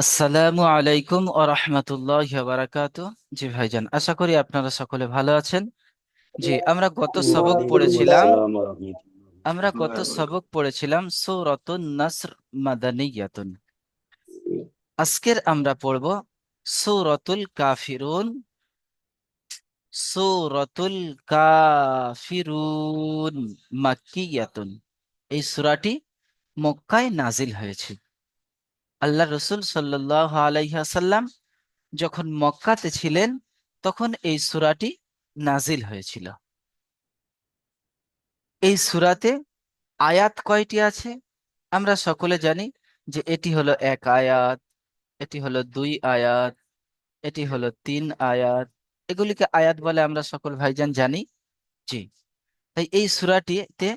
আসসালামু আলাইকুম ও রহমতুল্লাহ বারাকাতু। জি ভাইজান, আশা করি আপনারা সকলে ভালো আছেন। জি, ওয়ালাইকুম আসসালাম ওয়া রাহমাতুল্লাহি গত সবক পড়েছিলাম সূরাতুন নাসর মাদানিয়াতুন। আজকের আমরা পড়ব সূরাতুল কাফিরুন। সূরাতুল কাফিরুন মাক্কিয়াতুন। এই সূরাটি মক্কায় নাজিল হয়েছে। আল্লাহ রসুল সাল্লাল্লাহু আলাইহি ওয়াসাল্লাম যখন মক্কাতে ছিলেন তখন এই সূরাটি নাজিল হয়েছিল। এই সূরাতে আয়াত কয়টি আছে? আমরা সকলে জানি যে এটি হলো 1 আয়াত, এটি হলো 2 আয়াত, এটি হলো 3 আয়াত। এগুলিকে আয়াত বলে আমরা সকল ভাইজান জানি। জি, তাই এই সূরাটিতে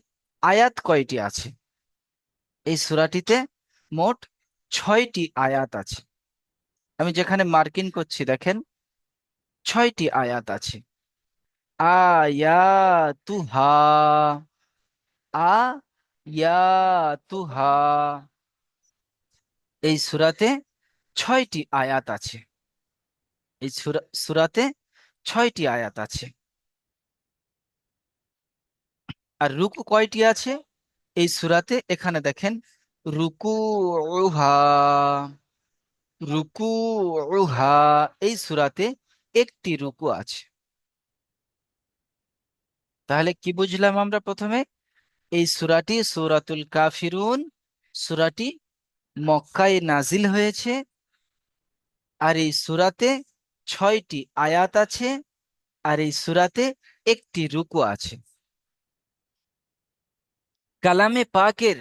আয়াত কয়টি আছে? এই সূরাটিতে মোট 6টি আয়াত আছে। আমি যেখানে মার্কিং করছি দেখেন, 6টি আয়াত আছে। আয়াতুহা, আয়াতুহা। এই সূরাতে 6টি আয়াত আছে। এই সূরাতে 6টি আয়াত আছে। আর রুকু কয়টি আছে এই সূরাতে? এখানে দেখেন, রুকুহা, রুকুহা। এই সূরাতে একটি রুকু আছে। তাহলে কি বুঝলাম আমরা প্রথমে? এই সূরাটি সূরাতুল কাফিরুন, সূরাটি মক্কায় নাজিল হয়েছে। আর এই সূরাতে 6টি আয়াত আছে। আর এই সূরাতে একটি রুকু আছে। কালামে পাকের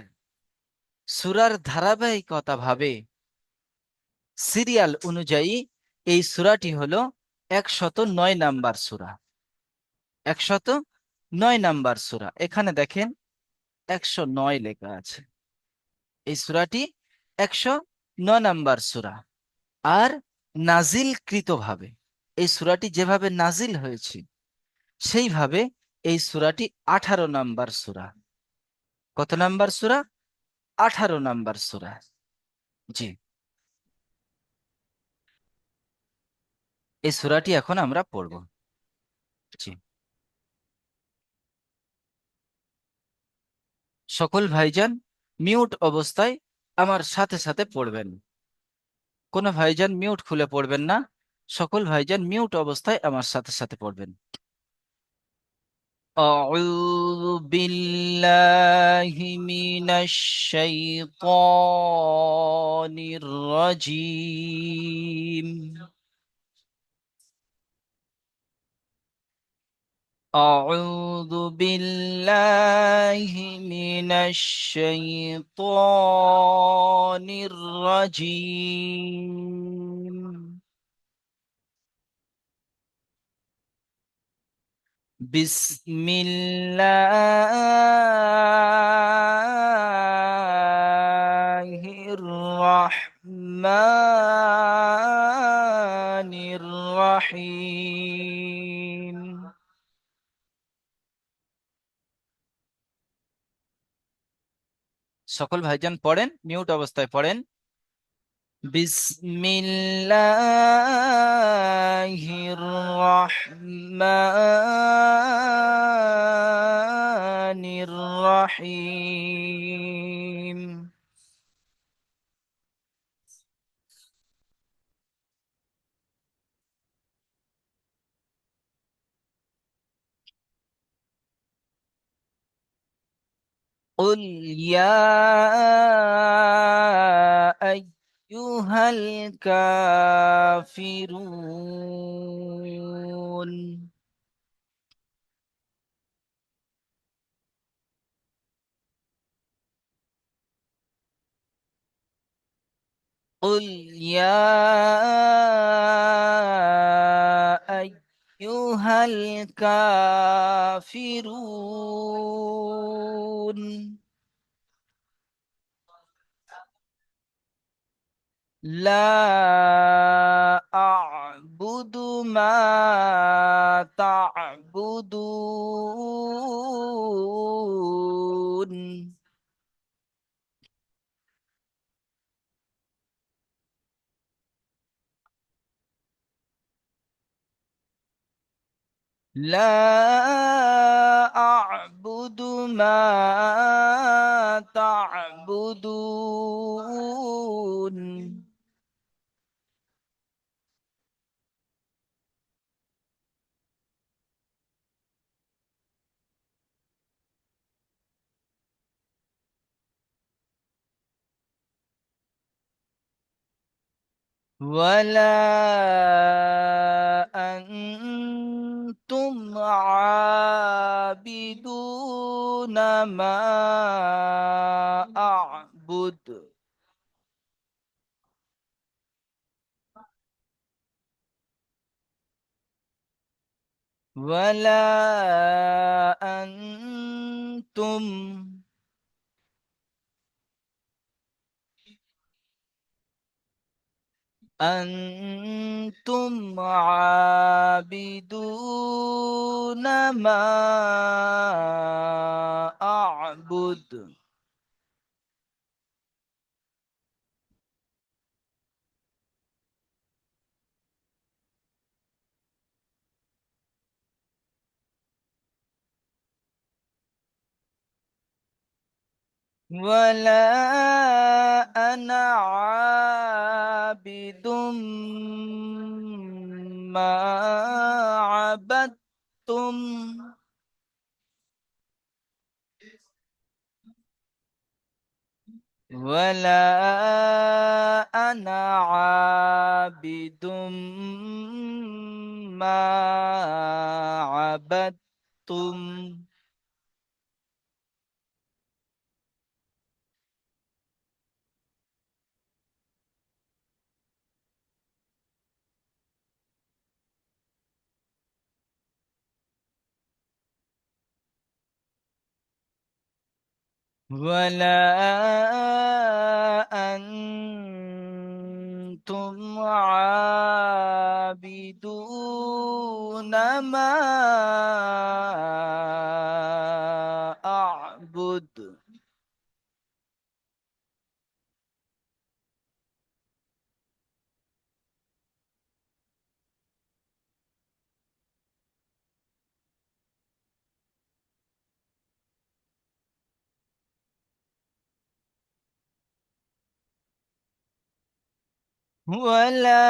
সূরার ধারাবাহিকতা ভাবে, সিরিয়াল অনুযায়ী এই সূরাটি হলো 109 নাম্বার সূরা। 109 নাম্বার সূরা। এখানে দেখেন 109 লেখা আছে। এই সূরাটি 109 নাম্বার সূরা। আর নাজিল কৃতভাবে, এই সূরাটি যেভাবে নাজিল হয়েছে সেইভাবে এই সূরাটি 18 নাম্বার সূরা। কত নাম্বার সূরা? 18 নাম্বার সূরা। জি, এই সূরাটি এখন আমরা পড়ব। জি, সকল ভাইজান মিউট অবস্থায় আমার সাথে সাথে পড়বেন। কোনো ভাইজান মিউট খুলে পড়বেন না। সকল ভাইজান মিউট অবস্থায় আমার সাথে সাথে পড়বেন। أعوذ بالله من الشيطان الرجيم. أعوذ بالله من الشيطان الرجيم. بسم الله الرحمن الرحيم. সকল ভাইজান পড়েন, মিউট অবস্থায় পড়েন। বিসমিল্লাহির রহমানির রহিম। قل يا أيها الكافرون. قل يا أيها الكافرون. لا أعبد ما تعبدون. لا أعبد ما تعبدون. ولا أنتم عابدون ما أعبد. ولا أنتم عابدون ما أعبد. ولا أنا عابد ما عبدتم. ولا أنا عابد ما عبدتم. ولا أنتم عابدون ما أعبد. ولا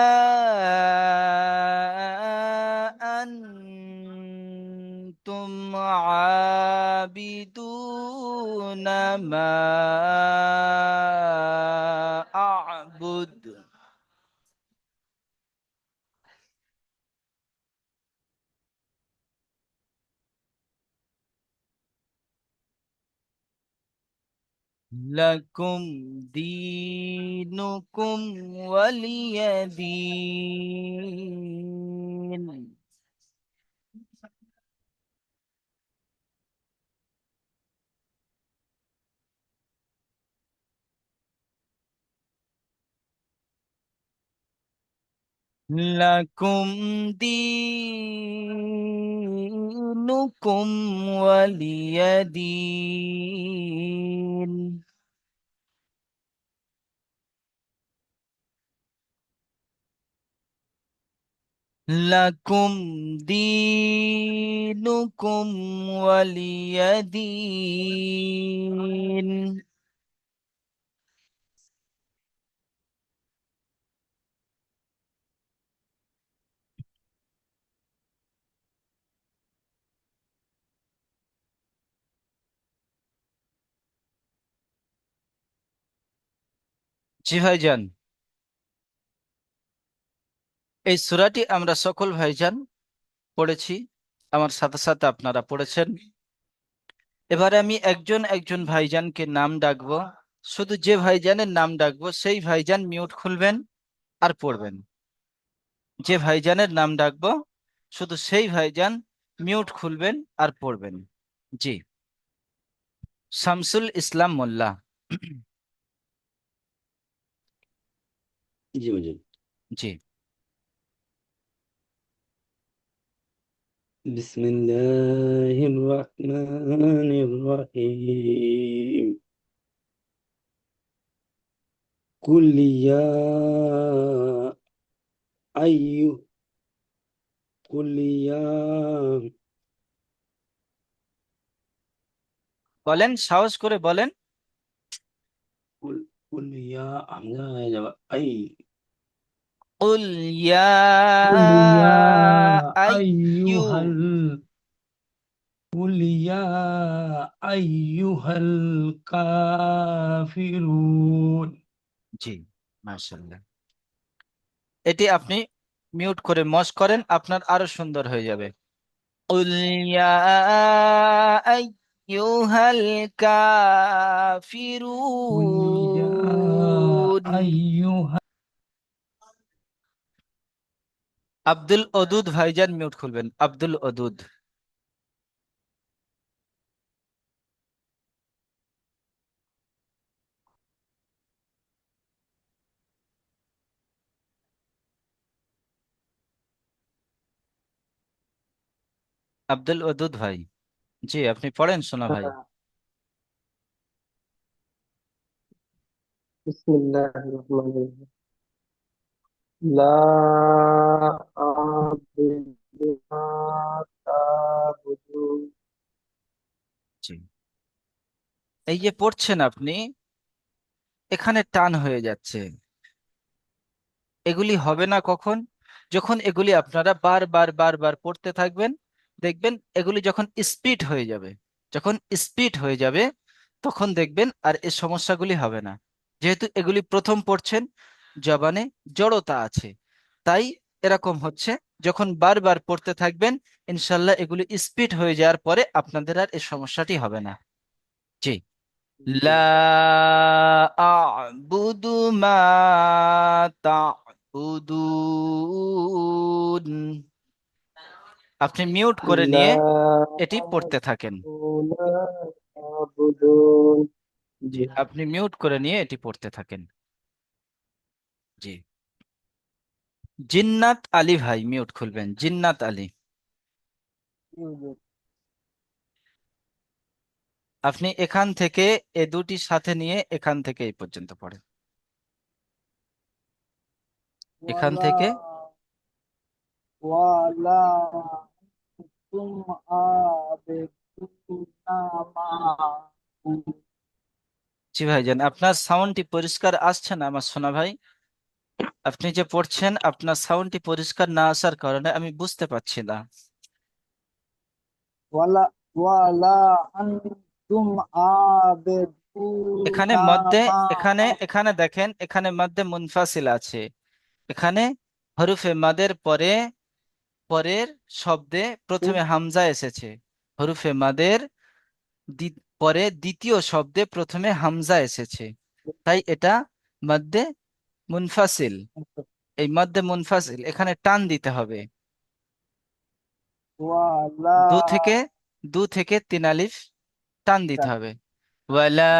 أنتم عابدون ما أعبد. لكم دينكم ولي دين. لكم دينكم ولي دين. لكم دينكم ولي دين. জি ভাইজান, এই সূরাটি আমরা সকল ভাইজান পড়েছি, আমার সাথে সাথে আপনারা পড়েছেন। এবারে আমি একজন একজন ভাইজানকে নাম ডাকবো। শুধু যে ভাইজানের নাম ডাকবো সেই ভাইজান মিউট খুলবেন আর পড়বেন। যে ভাইজানের নাম ডাকবো শুধু সেই ভাইজান মিউট খুলবেন আর পড়বেন। জি। শামসুল ইসলাম মোল্লা। জি হুজুর। জি। بسم الله الرحمن الرحيم. قل يا أيها قل يا বলেন, সাহস করে বলেন। قل يا حمزة يا جماعة أي قل يا قل يا أيها. أيها قل يا أيها الكافرون জি, মাশাআল্লাহ। এটি আপনি মিউট করে মশ করেন, আপনার আরো সুন্দর হয়ে যাবে। قل يا أيها قل يا الكافرون। أيها আব্দুল অদুদ ভাইজান মিউট খুলবেন, আব্দুল অদুদ। আব্দুল অদুদ ভাই, জি আপনি পড়েন শোনা ভাই। بسم الله الرحمن الرحيم. لا أعبد ما تعبدون. জি, এই যে পড়ছেন আপনি, এখানে টান হয়ে যাচ্ছে। এগুলি হবে না কখন? যখন এগুলি আপনারা বারবার বারবার পড়তে থাকবেন, দেখবেন এগুলি যখন স্পিড হয়ে যাবে, যখন স্পিড হয়ে যাবে তখন দেখবেন আর এই সমস্যাগুলি হবে না। যেহেতু এগুলি প্রথম পড়ছেন, জবানে জড়তা আছে, তাই এরকম হচ্ছে। যখন বারবার পড়তে থাকবেন, ইনশাল্লাহ এগুলি স্পিড হয়ে যাওয়ার পরে আপনাদের আর এই সমস্যাটি হবে না। জি। لا أعبد ما تعبدون। আপনি মিউট করে নিয়ে لا এটি পড়তে থাকেন। ما تعبدون. জি, আপনি মিউট করে নিয়ে এটি পড়তে থাকেন। জি। জিন্নাত আলী ভাই মিউট খুলবেন, জিন্নাত আলী। আপনি এখান থেকে এ দুটি সাথে নিয়ে এখান থেকে এই পর্যন্ত পড়েন। এখান ولا থেকে। ولا أنتم عابدون ما জি ভাইজান, আপনার সাউন্ডটি পরিষ্কার আসছে না আমার সোনা ভাই। আপনি যে পড়ছেন, আপনার সাউন্ডটি পরিষ্কার না আসার কারণে আমি বুঝতে পারছি না। ولا أنتم عابدون এখানে মধ্যে, ما এখানে এখানে দেখেন, এখানে মধ্যে মুনফাসিল আছে। এখানে হরুফে মাদের পরে, পরের শব্দে প্রথমে أعبد. হামজা এসেছে। হরুফে মাদের পরে দ্বিতীয় শব্দে প্রথমে হামজা এসেছে, তাই এটা মধ্যে মুনফাসিল। এই মধ্যে মুনফাসিল, এখানে টান দিতে হবে। ولا দু থেকে, দু থেকে তিন আলিফ টান দিতে হবে। ওয়ালা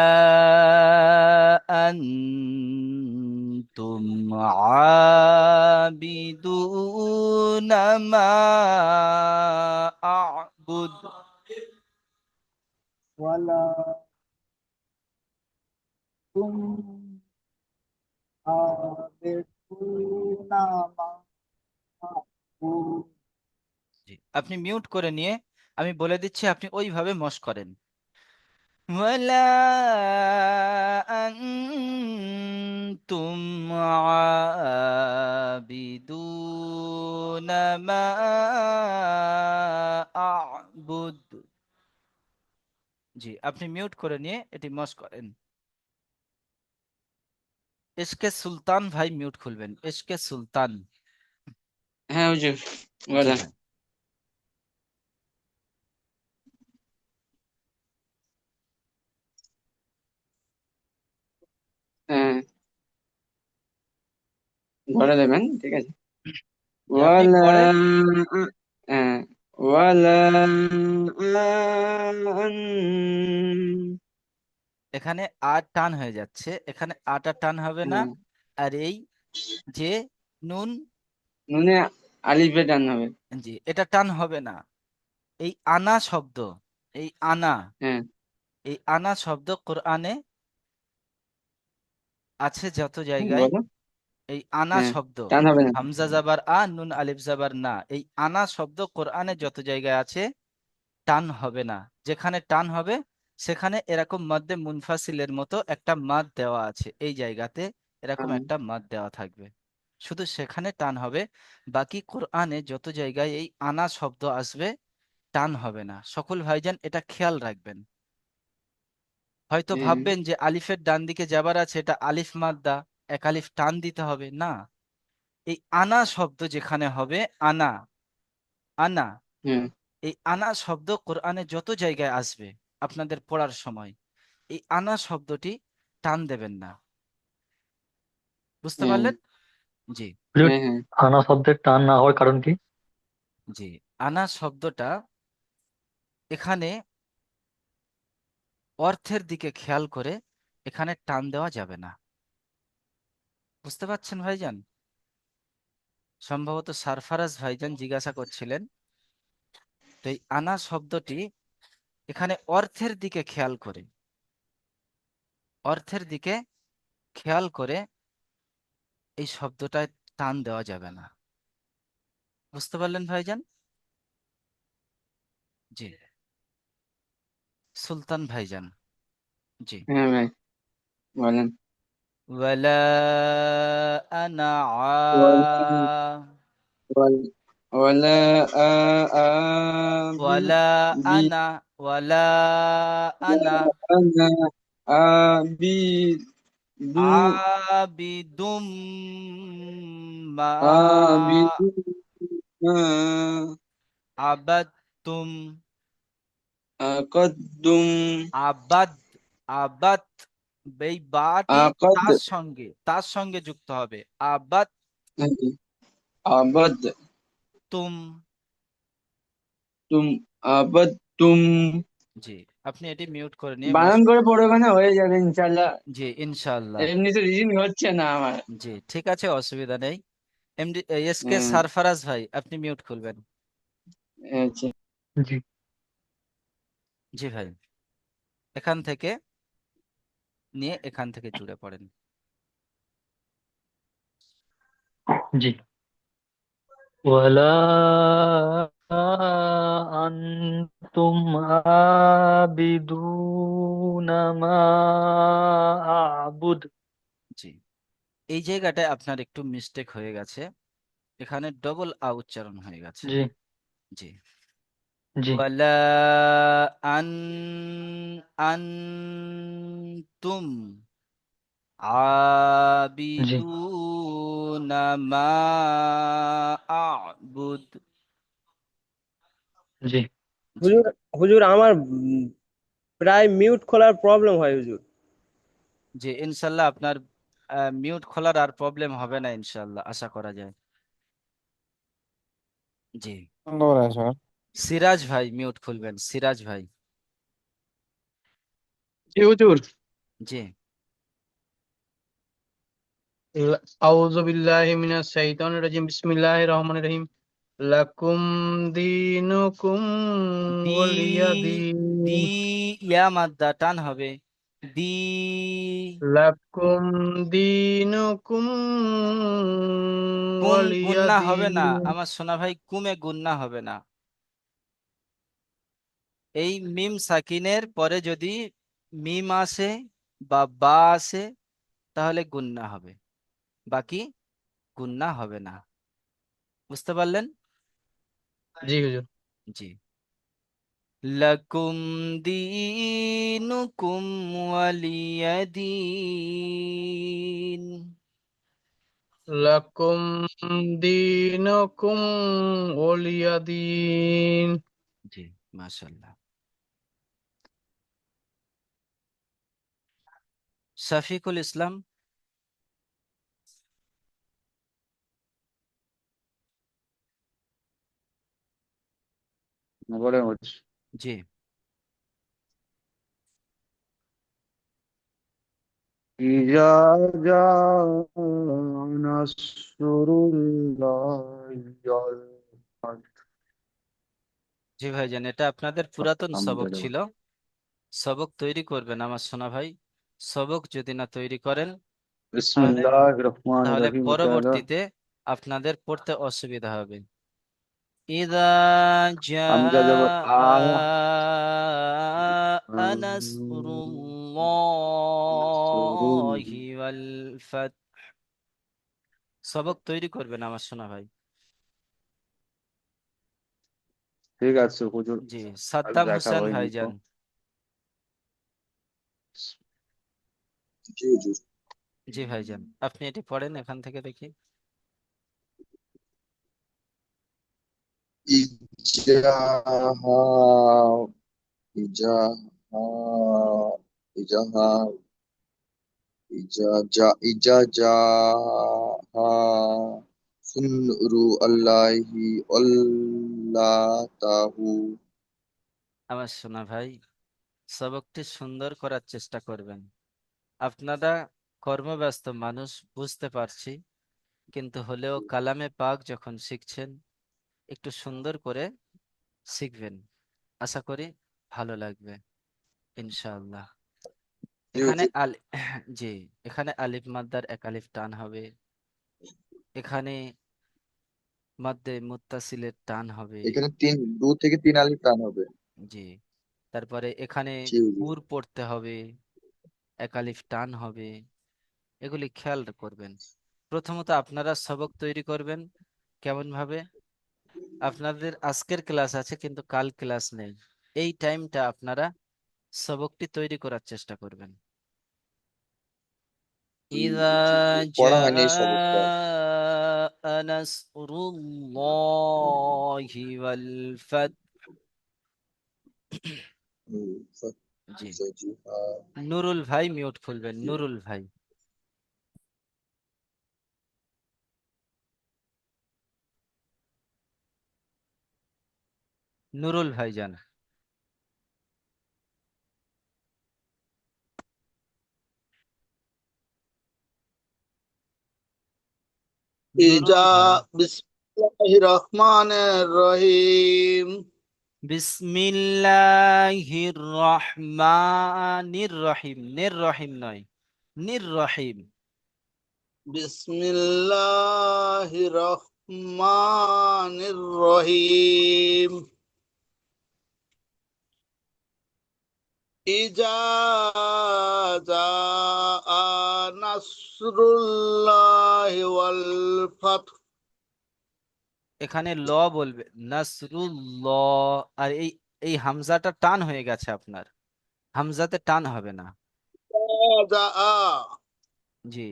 আনতুম আবিদুনা মা আ'বুদ। ولا أنتم عابدون ما أعبد. জি, আপনি মিউট করে নিয়ে আমি বলে দিচ্ছি, আপনি ওইভাবে মশ করেন। ওয়ালা আনতুম আবিদুনা মা আ'বুদ। জি, আপনি মিউট করে নিয়ে এটি মশ করেন। এসকে সুলতান ভাই মিউট খুলবেন, এসকে সুলতান। হ্যাঁ হুজুর জি বলেন। ভাই। হ্যাঁ বলে দেবেন, ঠিক আছে। যে আপনি ওয়ালা পড়েন। হ্যাঁ ওয়ালা আন এখানে আর টান হয়ে যাচ্ছে, এখানে আটা টান হবে না। হ্যাঁ আর এই যে নুন, নুনে আলিফে টান হবে। জি এটা টান হবে না। এই আনা শব্দ, এই আনা, হ্যাঁ এই আনা শব্দ কোরআনে আছে যত জায়গায়, বলো। এই আনা হ্যাঁ, শব্দ, টান হবে না। হামজা জাবার আ, নুন আলিফ জাবার না, এই আনা শব্দ কোরআনে যত জায়গায় আছে টান হবে না। যেখানে টান হবে সেখানে এরকম মাদ্দে মুনফাসিলের মতো একটা মাদ দেওয়া আছে, এই জায়গাতে এরকম হ্যাঁ, একটা মাদ দেওয়া থাকবে, শুধু সেখানে টান হবে। বাকি কোরআনে যত জায়গায় এই আনা শব্দ আসবে টান হবে না। সকল ভাইজান এটা খেয়াল রাখবেন। হয়তো হ্যাঁ, ভাববেন যে আলিফের ডান দিকে যাবার আছে, এটা আলিফ মাদ্দা, এক আলিফ টান দিতে হবে না। এই আনা শব্দ যেখানে হবে, আনা, আনা, হ্যাঁ, এই আনা শব্দ কোরআনে যত জায়গায় আসবে আপনাদের পড়ার সময় এই আনা শব্দটি টান দেবেন না। বুঝতে হ্যাঁ, পারলেন? জি। হুজুর, হ্যাঁ, হ্যাঁ, আনা শব্দের টান না হওয়ার কারণ কি? জি, আনা শব্দটা এখানে অর্থের দিকে খেয়াল করে এখানে টান দেওয়া যাবে না। বুঝতে পারছেন ভাইজান? সম্ভবত সারফারাজ ভাইজান জিজ্ঞাসা করছিলেন। তো এই আনা শব্দটি এখানে অর্থের দিকে খেয়াল করে, অর্থের দিকে খেয়াল করে এই শব্দটায় টান দেওয়া যাবে না। বুঝতে পারলেন ভাইজান? জি। সুলতান ভাইজান। জি। হ্যাঁ ভাই, বলেন। ওয়ালা আনা ওয়ালা ওয়ালা আবি ওয়ালা বি আনা, ওয়ালা আনা আনা আবিদু আবিদুম মা আবিদু মা আবাদতুম। আকাদ্দুম আবাদ, আবাদ, এই বাটি আকাদ তার সঙ্গে যুক্ত হবে। আবাদ আবাদ তুম। তুম আবাদতুম। জি, আপনি এটি মিউট করে নিয়ে বানান করে পড়ো, ওখানে হয়ে যাবে ইনশাল্লাহ। জি ইনশাআল্লাহ। এমনি তো রিডিং হচ্ছে না আমার। জি ঠিক আছে, অসুবিধা নেই। এমডি এস কে হ্যাঁ, সারফারাজ ভাই, আপনি মিউট খুলবেন। আচ্ছা। জি। জি ভাই, এখান থেকে নিয়ে এখান থেকে জুড়ে পড়েন। জি। ওয়ালা আনতুম আবিদুনা মা আবুদ। জি, এই জায়গাটায় আপনার একটু মিস্টেক হয়ে গেছে, এখানে ডবল আ উচ্চারণ হয়ে গেছে। জি। জি। জি। ওয়ালা আন আনতুম জি। আবিদুনা মা আবুদ। জি। জি। হুজুর, হুজুর আমার প্রায় মিউট খোলার প্রবলেম হয় হুজুর। জি ইনশাল্লাহ আপনার মিউট খোলার আর প্রবলেম হবে না ইনশাল্লাহ, আশা করা যায়। জি। বন্ধ করে আছে স্যার। সিরাজ ভাই মিউট খুলবেন, সিরাজ ভাই। জি হুজুর। জি। আউযু বিল্লাহি মিনাশ শাইতানির রাজিম, বিসমিল্লাহির রহমানির রহিম। লাকুম দীনুকুম দি, ওয়ালিয়া দি, দীন। ইয়া মাদ্দা টান হবে। দি, লাকুম দীনুকুম কুম ওয়ালিয়া গুন্না হবে না দীন। আমার সোনা ভাই, কুমে গুন্না হবে না। এই মিম সাকিনের পরে যদি মিম আসে বা বা আসে তাহলে গুন্না হবে, বাকি গুন্না হবে না। বুঝতে পারলেন? জি হুজুর। জি। লাকুম দীনুকুম ওয়ালিয়াদিন। লাকুম দীনুকুম ওয়ালিয়া দীন। জি, মাশাআল্লাহ। শফিকুল ইসলাম। বলেন হচ্ছে জি। ইজা জা নাসরুল্লাহ ওয়াল ফাতহ। জি ভাইজান, এটা আপনাদের পুরাতন সবক ছিল, সবক তৈরি করবেন আমার সোনা ভাই। সবক যদি না তৈরি করেন তাহলে বিসমিল্লাহির রহমানির তাহলে রহিম ওটা হলো পরবর্তীতে আপনাদের পড়তে অসুবিধা হবে। ইদা হামজা জবর আ, জাআ উম, সুরুল। নাসরুল্লাহি ওয়াল ফাত। সবক তৈরি করবেন আমার শোনা ভাই। ঠিক আছে হুজুর, জি, আজ সাদ্দাম দেখা হোসেন হয়নি তো। ভাইজান। জি হুজুর। জি ভাইজান, আপনি এটি পড়েন এখান থেকে দেখি। ইজাহা ইজাহা ইজাহা ইজাজাহা সুনরু আল্লাহি আল্লাতাহু। আমার শোনা ভাই, সবকটি সুন্দর করার চেষ্টা করবেন। আপনারা কর্মব্যস্ত মানুষ, বুঝতে পারছি, কিন্তু হলেও কালামে পাক যখন শিখছেন একটু সুন্দর করে শিখবেন। আশা করি ভালো লাগবে ইনশাআল্লাহ। জি এখানে হুজুর। জি, এখানে আলিফ মাদ্দার এক আলিফ টান হবে, এখানে মাদ্দে মুত্তাসিলের টান হবে। এখানে দু থেকে তিন আলিফ টান হবে। জি, তারপরে এখানে জি হুজুর। পুর পড়তে হবে, এক আলিফ টান হবে। এগুলি খেয়াল করবেন। প্রথমত আপনারা সবক তৈরি করবেন কেমন ভাবে? আপনাদের আজকের ক্লাস আছে কিন্তু কাল ক্লাস নেই, এই টাইমটা আপনারা সবকটি তৈরি করার চেষ্টা করবেন। ইযা পড়া হয়নি এই সবকটা। জাআ নাসরুল্লাহি ওয়াল ফাত। হুম, জি, জি হ্যাঁ। নুরুল ভাই মিউট খুলবেন, নুরুল ভাই। নুরুল ভাই যান। নুরুল ইজা ভাই। বিসমিল্লাহির রহমানির রহিম। বিসমিল্লাহির রহমানির রহিম, নির রহিম নয়, নির রহিম। বিসমিল্লাহির রহমানির রহিম। ইজা জাআ নাসরুল্লাহি ওয়াল ফাত। এখানে ল বলবে, নাসরুল্লাহ। আর এই এই হামজাটা টান হয়ে গেছে আপনার, হামজাতে টান হবে না। জাআ জি,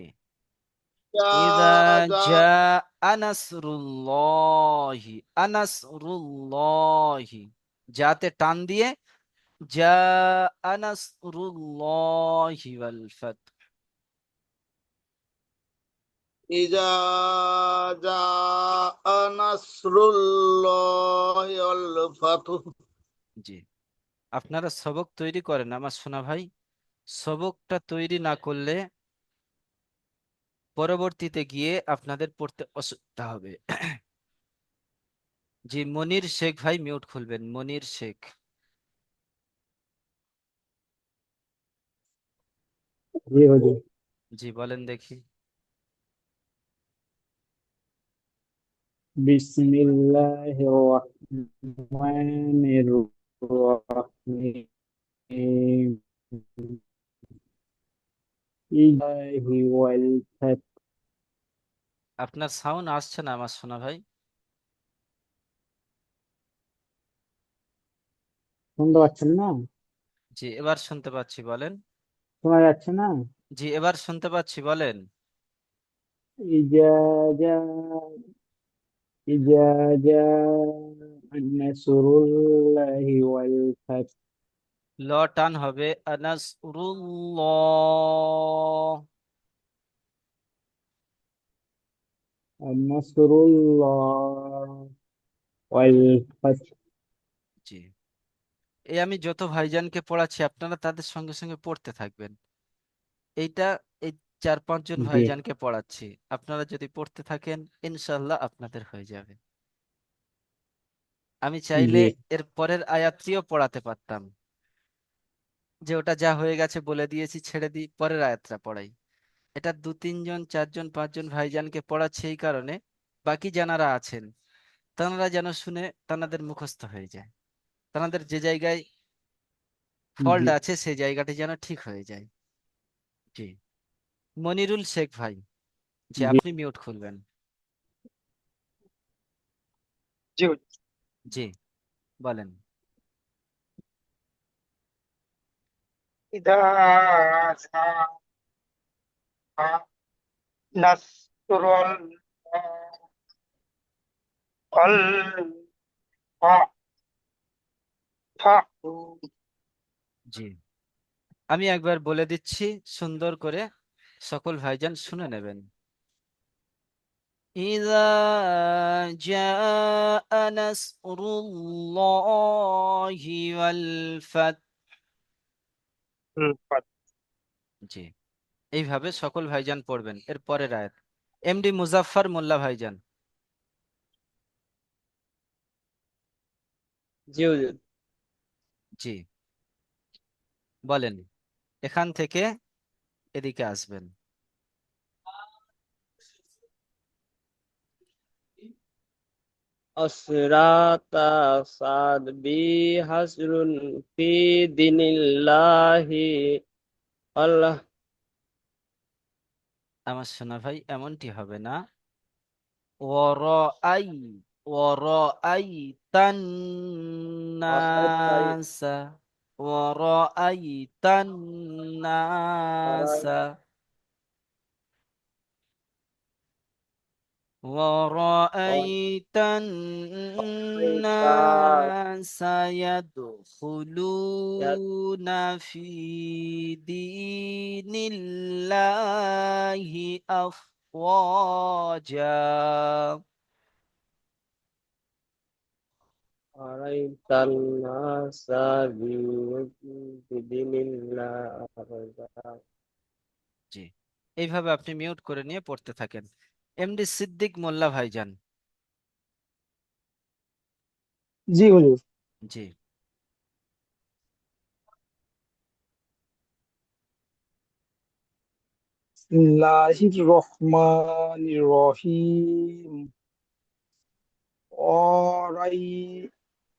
ইদা জাআ জাআ নাসরুল্লাহি, আনাসরুল্লাহি, যাতে টান দিয়ে জাআ নাসরুল্লাহি ওয়াল ফাত। ইজা জাআ নাসরুল্লাহি ওয়াল ফাতহ। জি, আপনারা সবক তৈরি করেন আমার সোনা ভাই। সবকটা তৈরি না করলে পরবর্তীতে গিয়ে আপনাদের পড়তে অসুবিধা হবে। জি, মনির শেখ ভাই মিউট খুলবেন, মনির শেখ। জি হুজুর। জি বলেন দেখি। বিসমিল্লাহির রহমানির রহিম। ইলাহি ওয়াল ফাত। আপনার সাউন্ড আসছে না আমার সোনা ভাই। শুনতে পাচ্ছেন না? জি, এবার শুনতে পাচ্ছি, বলেন। শোনা যাচ্ছে না? জি, এবার শুনতে পাচ্ছি, বলেন। ইজা জা ইজা জা নাসরুল্লাহি ওয়াল ফাত। ল টান হবে, আনাসরুল্লাহ। নাসরুল্লাহ ওয়াল ফাত। জি, এই আমি যত ভাইজানকে পড়াচ্ছি আপনারা তাদের সঙ্গে সঙ্গে পড়তে থাকবেন। এইটা এই 4-5 জন জি ভাইজানকে পড়াচ্ছি, আপনারা যদি পড়তে থাকেন ইনশাল্লাহ আপনাদের হয়ে যাবে। আমি চাইলে জি এর পরের আয়াতটিও পড়াতে পারতাম, যে ওটা যা হয়ে গেছে বলে দিয়েছি, ছেড়ে দিই, পরের আয়াতটা পড়াই। এটা 2 3 জন 4 জন 5 জন ভাইজানকে পড়াচ্ছে এই কারণে বাকি যারা আছেন তারা যেন শুনে তাদের মুখস্থ হয়ে যায়, তাদের যে জায়গায় ফল্ট জি আছে সেই জায়গাটি যেন ঠিক হয়ে যায়। জি। মনিরুল শেখ ভাই, জি জি আপনি মিউট খুলবেন। জি হুজুর। জি বলেন। ইদা জা নাসরুল ওয়াল ফাতহু। জি আমি একবার বলে দিচ্ছি, সুন্দর করে সকল ভাইজান শুনে নেবেন। إذا جاء نصر الله والفتح। জি এইভাবে সকল ভাইজান পড়বেন। এর পরের আয়াত এমডি মুজাফফর মোল্লা ভাইজান। জি হুজুর। জি বলেন, এখান থেকে এদিকে আসবেন। আসরাতা সাদ বিহাসরুন ফি দিনিল্লাহি আল্লাহ। আমার সোনা ভাই এমনটি হবে না। ওয়ারাআই ওয়ারাআইতান নাসা ওয়ারাআইতান নাসা ورأيت الناس يدخلون في دين الله أفواجا। আরাইতান নাসা বিদিনিল্লাহ। জি এইভাবে আপনি মিউট করে নিয়ে পড়তে থাকেন। এমডি সিদ্দিক মোল্লা ভাইজান। জি হুজুর। জি বিসমিল্লাহির রহমানির রহিম। অরাই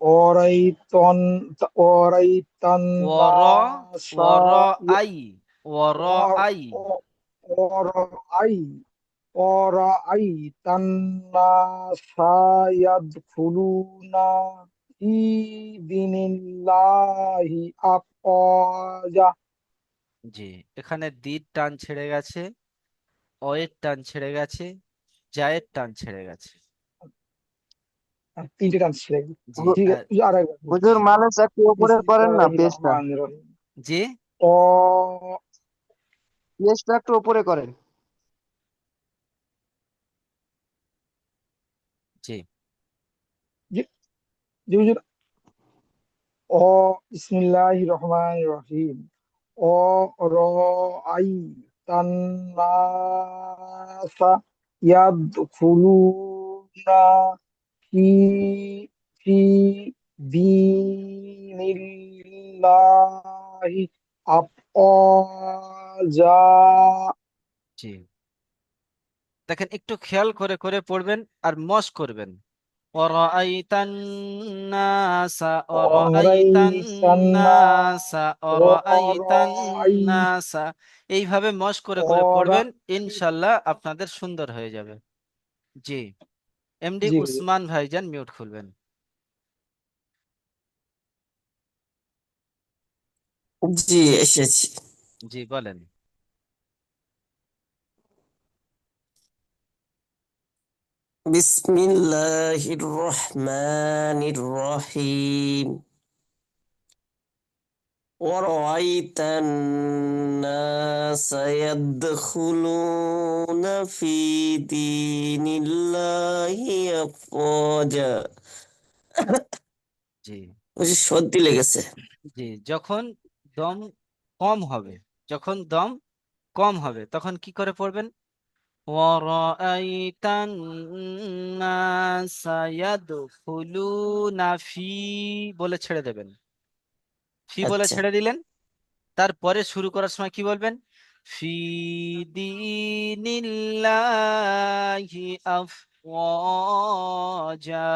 অরাইতন অরাইতান ওর নাসা ওর আই ওর অর আই অরাই অরাইতান নাসা ইয়াদখুলুনা ফি দীনিল্লাহি আফওয়াজা। জি এখানে দির টান ছেড়ে গেছে, অয়ের টান ছেড়ে গেছে, জায়ের টান ছেড়ে গেছে। 3টে টান ছিঁড়ে গেছে। জি ঠিক আর আছে আরেকবার হুজুর বলছি। মানুষ একটু উপরে করেন না, বিসমিল্লাহির পেজটা রহমানির রহিম। জি অ পেজটা একটু উপরে করেন। জি জি জি হুজুর। অ বিসমিল্লাহির রহমানির রহিম। অ র আই তান্নাসা ইয়াদখুলুনা ফি ফি দীনিল্লাহি আফওয়াজা। জি দেখেন একটু খেয়াল করে করে পড়বেন আর মস করবেন। অরাআইতান নাসা অরাআইতান অরাইতান্না নাসা অরাআইতান অরাই নাসা এইভাবে মস করে করে অরা পড়বেন, ইনশাল্লাহ আপনাদের সুন্দর হয়ে যাবে। জি এমডি জি হুজুর। উসমান ভাইজান মিউট খুলবেন। জি এসেছি। জি বলেন। বিসমিল্লাহির রহমানির রহিম। ورأيت الناس يدخلون في دين الله أفواجا। জি বুঝি সর্দি লেগেছে। জি যখন দম কম হবে, যখন দম কম হবে তখন কি করে পড়বেন? وَرَأَيْتَ النَّاسَ يَدْخُلُونَ فِي বলে ছেড়ে দেবেন। ফি বলে আচ্ছা ছেড়ে দিলেন, তারপরে শুরু করার সময় কি বলবেন? ফি দীনিল্লাহি আফওয়াজা।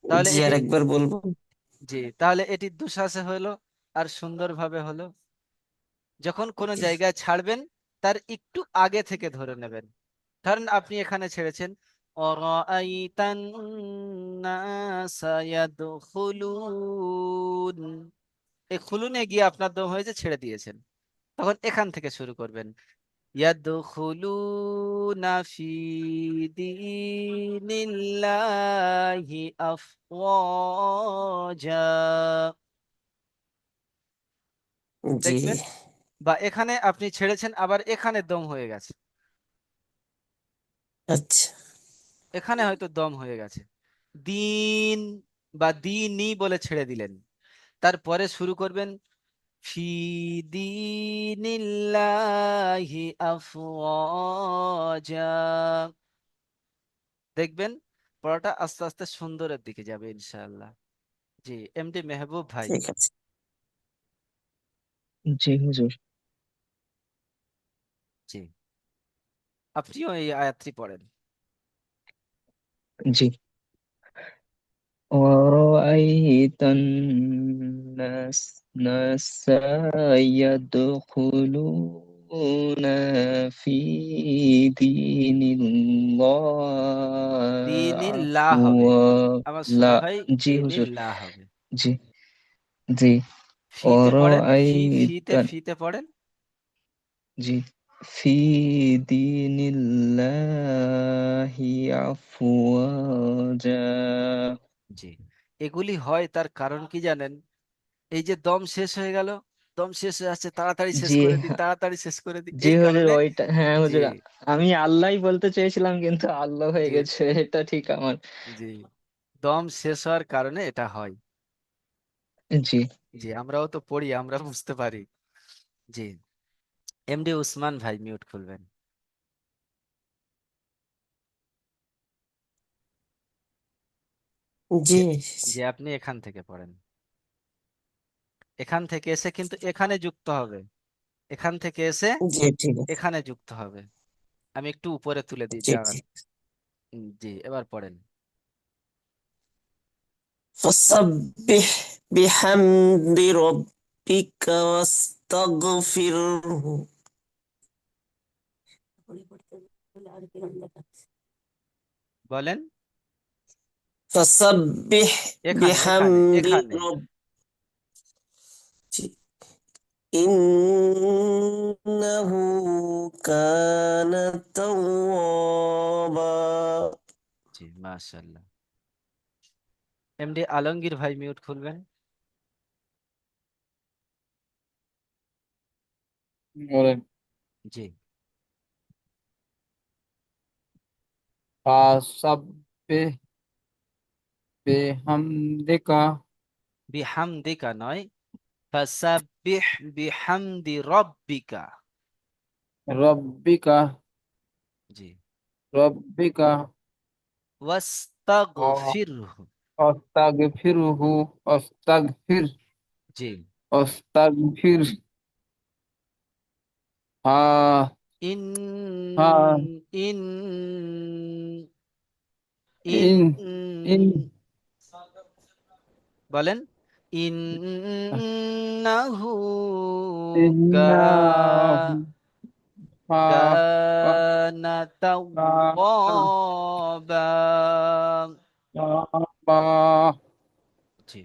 তাহলে জি এটি, আরেকবার বলবো। জি তাহলে এটি দুঃশ্বাসে হলো আর সুন্দরভাবে হলো। যখন কোনো জায়গায় ছাড়বেন তার একটু আগে থেকে ধরে নেবেন। ধরেন আপনি এখানে ছেড়েছেন অরাআইতান নাসা ইয়াদখুলুন, এই খুলুনে গিয়ে আপনার দম হয়েছে, ছেড়ে দিয়েছেন। তখন এখান থেকে শুরু করবেন, ইয়াদখুলুনা ফি দীনিল্লাহি আফওয়াজা। জি দেখবেন, বা এখানে আপনি ছেড়েছেন আবার এখানে দম হয়ে গেছে, আচ্ছা এখানে হয়তো দম হয়ে গেছে, দিন বা দিনই বলে ছেড়ে দিলেন। তারপরে শুরু করবেন ফি দীনিল্লাহি আফওয়াজা। দেখবেন পড়াটা আস্তে আস্তে সুন্দরের দিকে যাবে ইনশাআল্লাহ। জি, এমডি মেহবুব ভাই। ঠিক আছে। জি হুজুর। জি, আপনিও এই আয়াতটি পড়েন। জি। ورأيت الناس يدخلون في دين الله দীনিল্লাহ হবে, আমার সোনা أفواجا। ভাই, জি হুজুর। দীনিল্লাহ হবে। জি জি। ফিতে পড়েন, ورأيت ফিতে ফিতে পড়েন। জি في دين الله أفواجا। জি, এগুলি হয় তার কারণ কি জানেন? এই যে দম শেষ হয়ে গেল, দম শেষ হয়ে আসছে, তাড়াতাড়ি শেষ জি করে দিই, তাড়াতাড়ি শেষ করে দিই, জি এই হুজুর, কারণে। ওইটা হ্যাঁ জি, হুজুর, আমি আল্লাহই বলতে চেয়েছিলাম কিন্তু আল্লাহ হয়ে জি, গেছে, এটা ঠিক আমার। জি, দম শেষ হওয়ার কারণে এটা হয়। জি জি, আমরাও তো পড়ি, আমরা বুঝতে পারি। জি, এমডি উসমান ভাই মিউট খুলবেন। জি জি, জি, আপনি এখান থেকে পড়েন। এখান থেকে এসে কিন্তু এখানে যুক্ত হবে, এখান থেকে এসে জি ঠিক আছে। এখানে যুক্ত হবে। আমি একটু উপরে তুলে দিই, জি দাঁড়ান। জি। জি, এবার পড়েন। فسبح بحمد ربك واستغفره। বলেন। فسبح এখানে এখানে بحمد এখানে ربك إنه كان توابا। জি, মাশাআল্লাহ। এমডি আলমগীর ভাই মিউট খুলবেন। বলেন। জি, ফাসাব্বিহ বিহামদিকা বিহামদিকা নয়, ফাসাব্বিহ বিহামদি রব্বিকা। রব্বিকা জি, রব্বিকা ওয়াস্তাগফিরহু। অস্তাগফিরুহু অস্তাগফির জি, অস্তাগফির হা ইন হা ইন ইন ইন ইন বলেন, ইন্নাহু কা ইন্নাহু হা হা কানা হা তাওয়াবা। হা জি,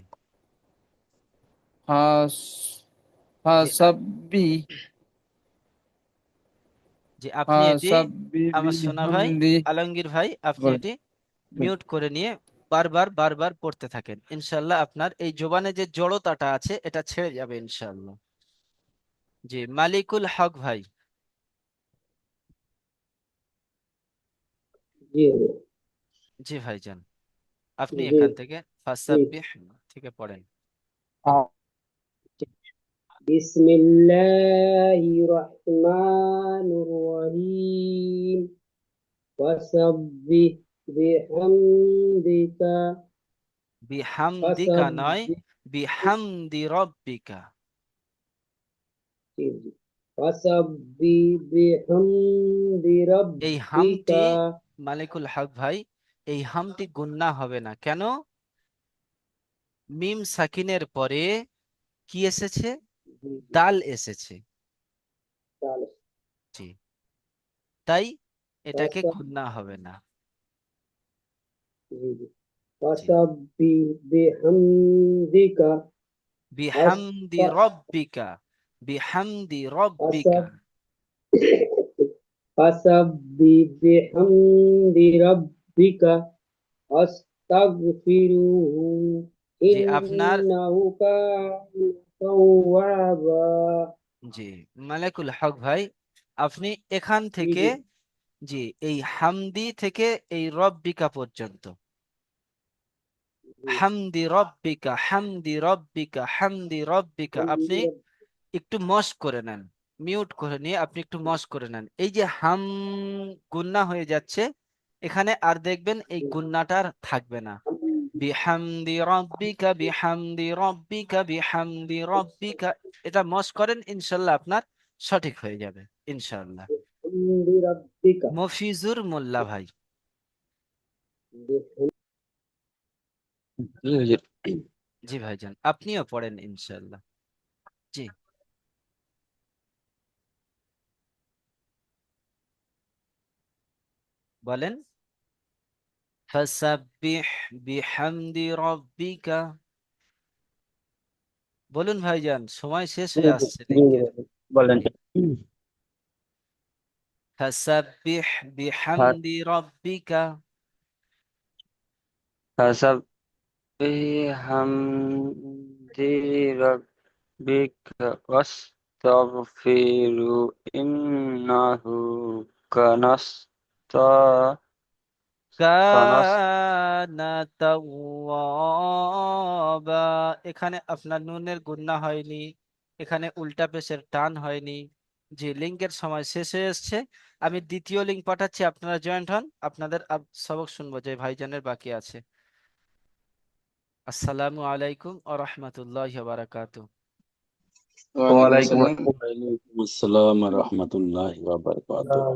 হাস জি, হাসাব্বি জি, আপনি এটি, হাসাব্বি আমার সোনা ভাই বিহামদি আলমগীর ভাই, আপনি বলেন এটি মিউট করে নিয়ে বারবার বারবার পড়তে থাকেন। ইনশাল্লাহ আপনার এই জবানে যে জড়তাটা আছে এটা ছেড়ে যাবে ইনশাল্লাহ। জি, মালিকুল হক ভাই। জি জি ভাইজান, আপনি জি এখান থেকে জি। ফাসাব্বিহ থেকে পড়েন। بسم الله الرحمن الرحيم وسبح بحمدك বিহামদিকা নয়, فسبح বিহামদি রব্বিকা। জি জি ফাসাব্বি বিহামদি এই হামটি রাব্বিকা মালিকুল হক ভাই, এই হামটি গুন্না হবে না কেন? মিম সাকিনের পরে কি এসেছে? জি জি দাল এসেছে। তাহলে জি, তাই এটাকে ফাসাব গুন্না হবে না। জি জি জি, ফাসাব্বি বিহামদিকা বিহামদি আস্তা রব্বিকা, বিহামদি রব্বিকা। ফাসাব ফাসাব্বি বিহামদি রাব্বিকা আস্তাগফিরুহু জি আপনার, ইন্নাহু কানা তাওয়াবা। জি মালিকুল হক ভাই, আপনি এখান জি থেকে, জি জি এই হামদি থেকে এই রব্বিকা পর্যন্ত, জি হামদি রব্বিকা, হামদি রব্বিকা, হামদি রব্বিকা, আপনি একটু মশ করে নেন, মিউট করে নিয়ে আপনি একটু মশ করে নেন। এই যে হাম গুন্না হয়ে যাচ্ছে এখানে, আর দেখবেন এই গুন্নাটা আর থাকবে না। বিহামদি রব্বিকা, বিহামদি রব্বিকা, বিহামদি রব্বিকা, এটা মশ করেন, ইনশাল্লাহ আপনার সঠিক হয়ে যাবে ইনশাল্লাহ। বিহামদি রাব্বিকা মফিজুর মোল্লা ভাই। জি হুজুর। জি ভাইজান, আপনিও পড়েন ইনশাল্লাহ। জি বলেন। ফাসাব্বিহ বিহামদি রব্বিকা। বলুন ভাইজান, সময় শেষ জি হয়ে জি আসছে জি লিঙ্কের। বলেন। ফাসাব্বিহ বিহামদি রব্বিকা। فسبحمد ربك واستغفره إنه كان كان কানা তাওয়াবা। এখানে আপনার নুনের গুন্না হয়নি, এখানে উল্টা পেশের টান হয়নি। যে লিঙ্কের সময় শেষ হয়ে এসছে, আমি দ্বিতীয় লিঙ্ক পাঠাচ্ছি, আপনারা জয়েন্ট হন, আপনাদের সবক শুনবো যে ভাইজানের বাকি আছে। আসসালামু আলাইকুম ওয়া রাহমাতুল্লাহি ওয়া বারাকাতুহু। ওয়ালাইকুম ওয়ালাইকুম আসসালাম। আসসালাম। ওয়ালাইকুম আসসালাম রহমতুল্লাহ ওয়া বারাকাতুহু।